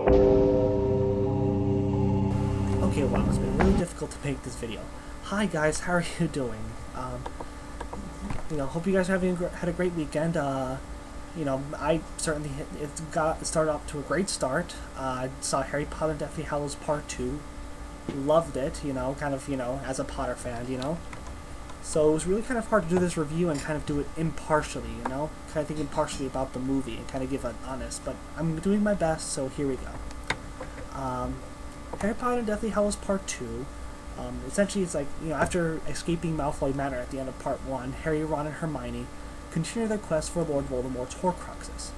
Okay, wow, it's been really difficult to make this video. Hi guys, how are you doing? Hope you guys are had a great weekend. I certainly started off to a great start. I saw Harry Potter and Deathly Hallows Part 2. Loved it, as a Potter fan, So it was really kind of hard to do this review and kind of do it impartially, kind of think impartially about the movie and kind of give an honest, but I'm doing my best, so here we go. Harry Potter and Deathly Hallows Part 2, essentially it's like, after escaping Malfoy Manor at the end of Part 1, Harry, Ron, and Hermione continue their quest for Lord Voldemort's Horcruxes.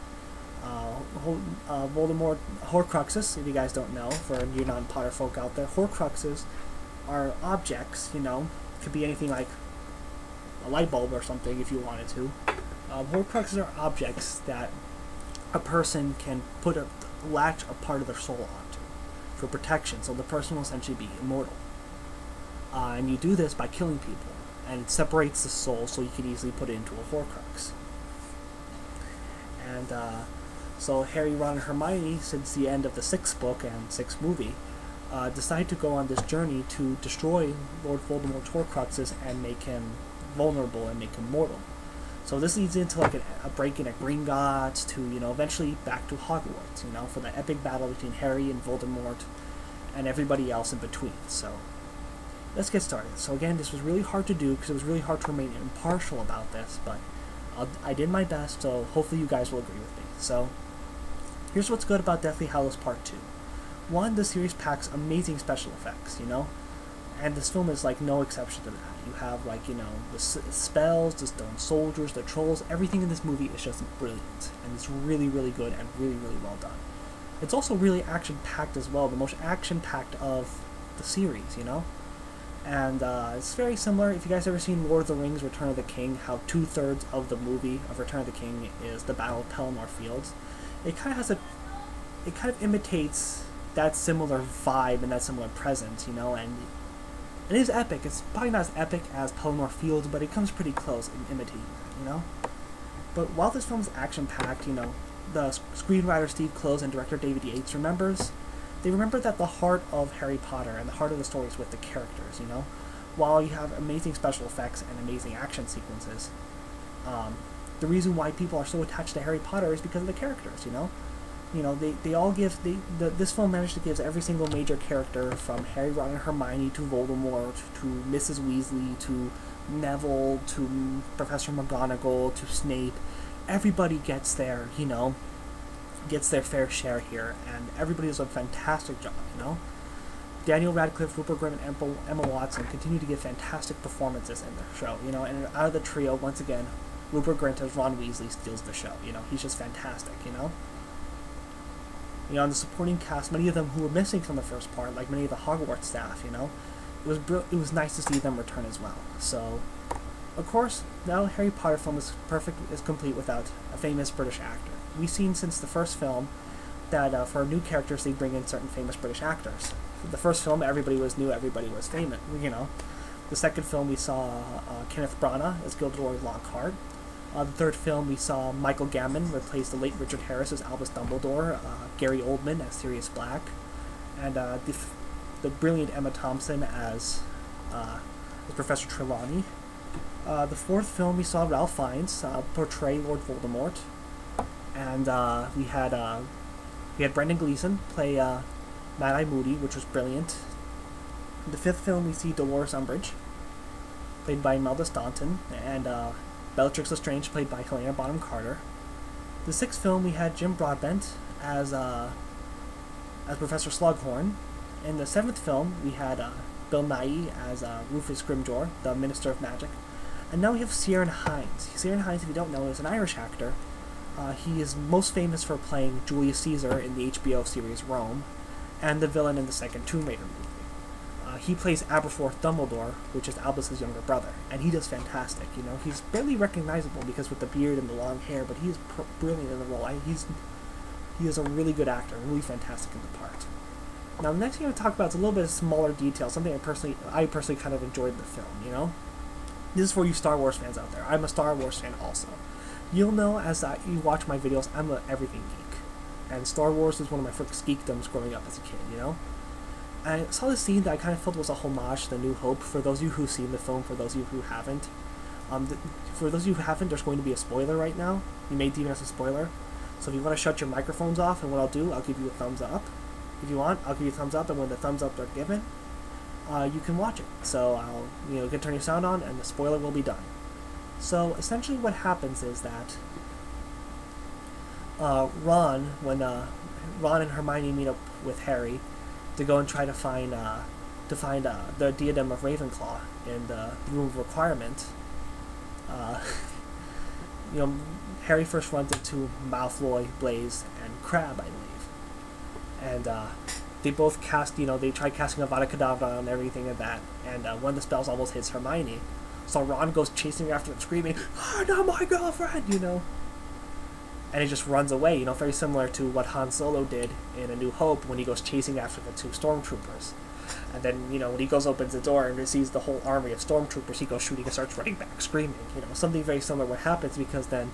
Horcruxes, if you guys don't know, for you non-Potter folk out there, Horcruxes are objects, could be anything like a light bulb or something if you wanted to. Horcruxes are objects that a person can latch a part of their soul onto for protection, so the person will essentially be immortal. And you do this by killing people, and it separates the soul so you can easily put it into a Horcrux. And so Harry, Ron, and Hermione, since the end of the 6th book and 6th movie, decide to go on this journey to destroy Lord Voldemort's Horcruxes and make him vulnerable and make him mortal. So this leads into like a break-in at Gringotts to, eventually back to Hogwarts, for the epic battle between Harry and Voldemort and everybody else in between. So let's get started. So again, this was really hard to do because it was really hard to remain impartial about this, but I did my best, so hopefully you guys will agree with me. So here's what's good about Deathly Hallows Part 2. One, the series packs amazing special effects, and this film is like no exception to that. You have like, the spells, the stone soldiers, the trolls, everything in this movie is just brilliant, and it's really, really good and really, really well done. It's also really action-packed as well, the most action-packed of the series, and it's very similar. If you guys ever seen Lord of the Rings Return of the King, how 2/3 of the movie of Return of the King is the Battle of Pelennor Fields, it kind of imitates that similar vibe and that similar presence, and it is epic. It's probably not as epic as Pelennor Fields, but it comes pretty close in imitating that, But while this film is action-packed, the screenwriter Steve Kloves and director David Yates they remember that the heart of Harry Potter and the heart of the story is with the characters, While you have amazing special effects and amazing action sequences, the reason why people are so attached to Harry Potter is because of the characters, They all give, this film managed to give every single major character, from Harry, Ron, and Hermione, to Voldemort, to Mrs. Weasley, to Neville, to Professor McGonagall, to Snape. Everybody gets their, gets their fair share here, and everybody does a fantastic job, Daniel Radcliffe, Rupert Grint, and Emma Watson continue to give fantastic performances in the show, and out of the trio, once again, Rupert Grint as Ron Weasley steals the show, he's just fantastic, and the supporting cast, many of them who were missing from the first part, like many of the Hogwarts staff, it was nice to see them return as well. So, of course, now Harry Potter film is complete without a famous British actor. We've seen since the first film that for new characters they bring in certain famous British actors. The first film, everybody was new, everybody was famous, The second film, we saw Kenneth Branagh as Gilderoy Lockhart. The third film, we saw Michael Gambon replace the late Richard Harris as Albus Dumbledore, Gary Oldman as Sirius Black, and the brilliant Emma Thompson as Professor Trelawney. The fourth film, we saw Ralph Fiennes portray Lord Voldemort, and we had Brendan Gleeson play Mad-Eye Moody, which was brilliant. In the fifth film, we see Dolores Umbridge, played by Imelda Staunton, and Bellatrix Lestrange, played by Helena Bonham Carter. The sixth film, we had Jim Broadbent as Professor Slughorn. In the seventh film, we had Bill Nighy as Rufus Grimjaw, the Minister of Magic. And now we have Ciarán Hinds. Ciarán Hinds, if you don't know, is an Irish actor. He is most famous for playing Julius Caesar in the HBO series Rome, and the villain in the second Tomb Raider movie. He plays Aberforth Dumbledore, which is Albus's younger brother, and he does fantastic. He's barely recognizable because with the beard and the long hair, but he is brilliant in the role. He is a really good actor, really fantastic in the part. Now, the next thing I'm going to talk about is a little bit of smaller detail, something I personally kind of enjoyed in the film. This is for you Star Wars fans out there. I'm a Star Wars fan also. You'll know as you watch my videos, I'm an everything geek. and Star Wars was one of my first geekdoms growing up as a kid, you know? And I saw this scene that I kind of felt was a homage to The New Hope. For those of you who've seen the film, for those of you who haven't, for those of you who haven't, there's going to be a spoiler right now. You may deem it as a spoiler. So if you want to shut your microphones off, and what I'll do, I'll give you a thumbs up. If you want, I'll give you a thumbs up, and when the thumbs up are given, you can watch it. So I'll, you can turn your sound on, and the spoiler will be done. So essentially, what happens is that Ron and Hermione meet up with Harry to go and try to find the diadem of Ravenclaw in the room of requirement. Harry first runs into Malfoy, Blaze, and Crabbe, I believe, and they both cast, they try casting Avada Kedavra and everything and that, and one of the spells almost hits Hermione, so Ron goes chasing after them, screaming, "Oh, not my girlfriend!" And he just runs away, very similar to what Han Solo did in A New Hope when he goes chasing after the two stormtroopers. And then, when he goes opens the door and sees the whole army of stormtroopers, he goes shooting and starts running back, screaming. Something very similar what happens, because then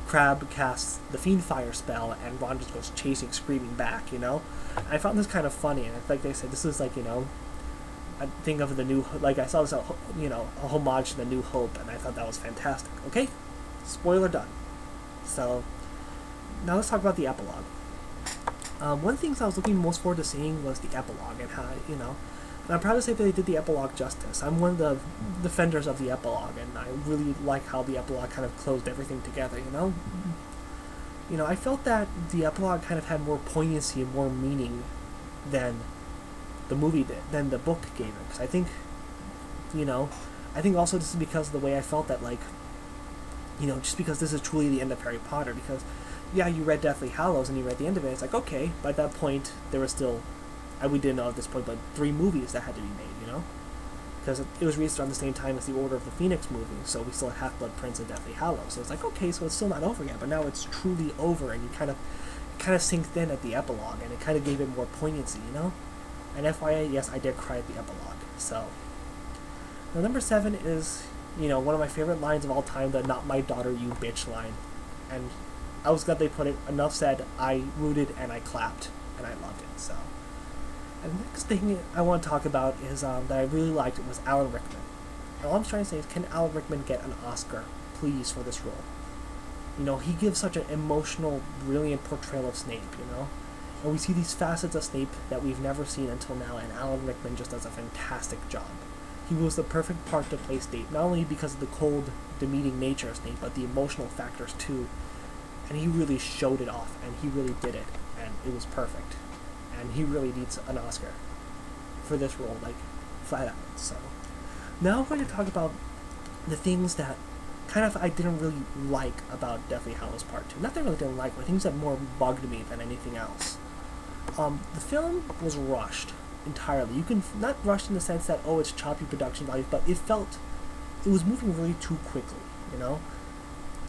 Crabbe casts the Fiendfire spell and Ron just goes chasing, screaming back, I found this kind of funny, and like they said, this is like, I think of the new, like I saw this, a homage to The New Hope, and I thought that was fantastic. Okay, spoiler done. So now let's talk about the epilogue. One of the things I was looking most forward to seeing was the epilogue, and how, and I'm proud to say that they did the epilogue justice. I'm one of the defenders of the epilogue, and I really like how the epilogue kind of closed everything together, I felt that the epilogue kind of had more poignancy and more meaning than the movie did, than the book gave it, because I think also this is because of the way I felt that, like, just because this is truly the end of Harry Potter, because yeah, you read Deathly Hallows and you read the end of it, it's like, okay, by that point, there was still, we didn't know at this point, but 3 movies that had to be made, because it was released around the same time as the Order of the Phoenix movie, so we still had Half-Blood Prince and Deathly Hallows, so it's like, okay, so it's still not over yet, but now it's truly over, and you kind of synced in at the epilogue, and it kind of gave it more poignancy, and FYI, yes, I did cry at the epilogue, so. Now, number 7 is, one of my favorite lines of all time, the "not my daughter, you bitch" line, and I was glad they put it. Enough said. I rooted and I clapped, and I loved it. So, and the next thing I want to talk about is that I really liked was Alan Rickman. And all I'm trying to say is, can Alan Rickman get an Oscar, please, for this role? He gives such an emotional, brilliant portrayal of Snape. And we see these facets of Snape that we've never seen until now, and Alan Rickman just does a fantastic job. He was the perfect part to play Snape, not only because of the cold, demeaning nature of Snape, but the emotional factors too. And he really showed it off, and he really did it, and it was perfect. And he really needs an Oscar for this role, like, flat out. So, now I'm going to talk about the things that kind of I didn't really like about Deathly Hallows Part 2. Not that I really didn't like, but things that more bugged me than anything else. The film was rushed entirely. You can, not rushed in the sense that, it's choppy production values, but it was moving really too quickly,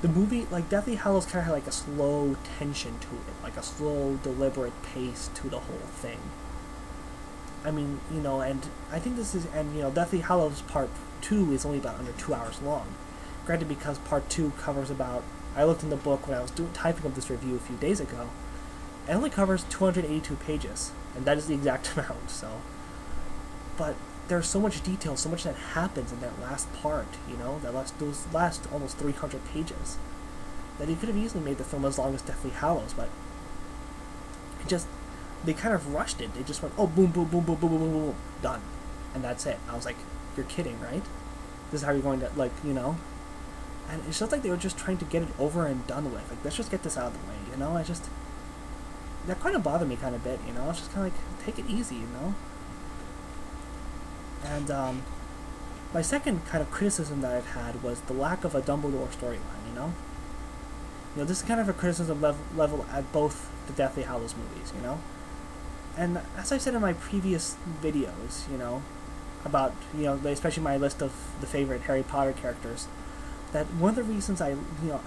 The movie, like, Deathly Hallows kind of had, like, a slow tension to it, like a slow, deliberate pace to the whole thing. I mean, and I think this is, and, Deathly Hallows Part 2 is only about under 2 hours long. Granted, because Part 2 covers about, I looked in the book when I was typing up this review a few days ago, it only covers 282 pages, and that is the exact amount, so. But there's so much detail, so much that happens in that last part, those last almost 300 pages, that he could have easily made the film as long as Deathly Hallows, but they kind of rushed it. They just went, oh, boom, boom, boom, boom, boom, boom, boom, boom, done. And that's it. I was like, you're kidding, right? This is how you're going to, like, and it's just like they were just trying to get it over and done with. Like, let's just get this out of the way, that kind of bothered me kind of a bit, I was just kind of like, take it easy, And my second kind of criticism that I've had was the lack of a Dumbledore storyline, this is kind of a criticism level at both the Deathly Hallows movies, And as I said in my previous videos, about, especially my list of the favorite Harry Potter characters, that one of the reasons I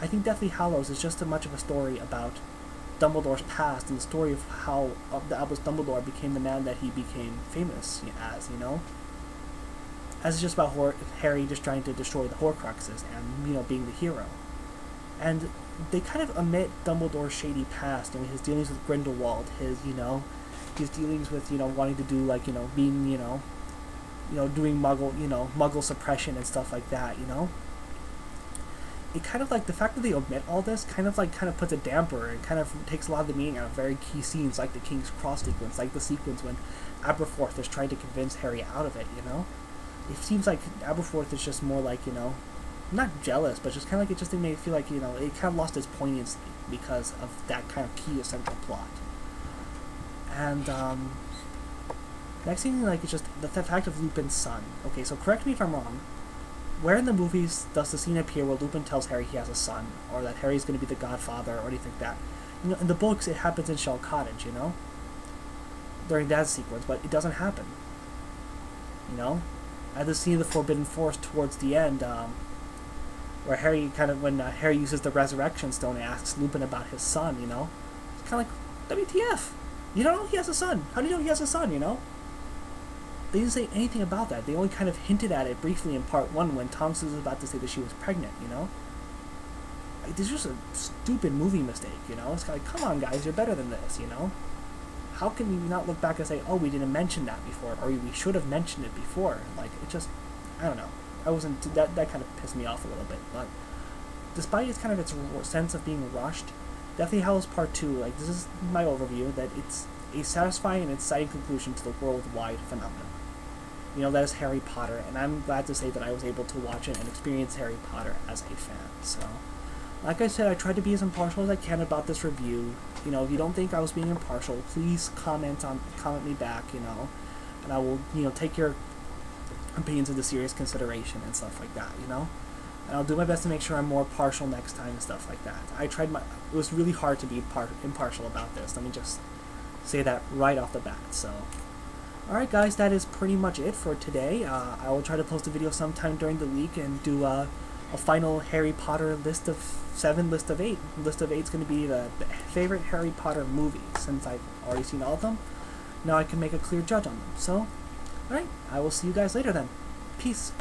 think Deathly Hallows is just as much of a story about Dumbledore's past and the story of how Albus Dumbledore became the man that he became famous as, as it's just about Harry just trying to destroy the Horcruxes and, being the hero. And they kind of omit Dumbledore's shady past. You know, his dealings with Grindelwald, his dealings with, wanting to do, like, being, doing Muggle suppression and stuff like that, It kind of, like, the fact that they omit all this kind of puts a damper and kind of takes a lot of the meaning out of very key scenes, like the King's Cross sequence, like the sequence when Aberforth is trying to convince Harry out of it, It seems like Aberforth is just more like, not jealous, but just kind of like, it just made me feel like, it kind of lost its poignancy because of that kind of key essential plot. And, next thing, like, it's just the fact of Lupin's son. Okay, so correct me if I'm wrong. Where in the movies does the scene appear where Lupin tells Harry he has a son, or that Harry's going to be the godfather, or anything like that? In the books, it happens in Shell Cottage, during that sequence, but it doesn't happen. At the scene of the Forbidden Forest towards the end, where Harry when Harry uses the Resurrection Stone and asks Lupin about his son, it's kind of like, WTF? You don't know he has a son. How do you know he has a son, They didn't say anything about that. They only kind of hinted at it briefly in part 1 when Tonks was about to say that she was pregnant, Like, this is just a stupid movie mistake, It's like, come on, guys, you're better than this, How can you not look back and say, oh, we didn't mention that before, or we should have mentioned it before? Like, it just, I don't know. That kind of pissed me off a little bit, but despite its sense of being rushed, Deathly Hallows Part 2, like, this is my overview, that it's a satisfying and exciting conclusion to the worldwide phenomenon. That is Harry Potter, and I'm glad to say that I was able to watch it and experience Harry Potter as a fan. So, like I said, I tried to be as impartial as I can about this review. If you don't think I was being impartial, please comment me back, and I will, take your opinions into serious consideration and stuff like that, And I'll do my best to make sure I'm more partial next time and stuff like that. It was really hard to be impartial about this. Let me just say that right off the bat, so. Alright guys, that is pretty much it for today. I will try to post a video sometime during the week and do a final Harry Potter list of 7, list of 8. List of 8 is going to be the favorite Harry Potter movies, since I've already seen all of them. Now I can make a clear judge on them. So, alright, I will see you guys later then. Peace.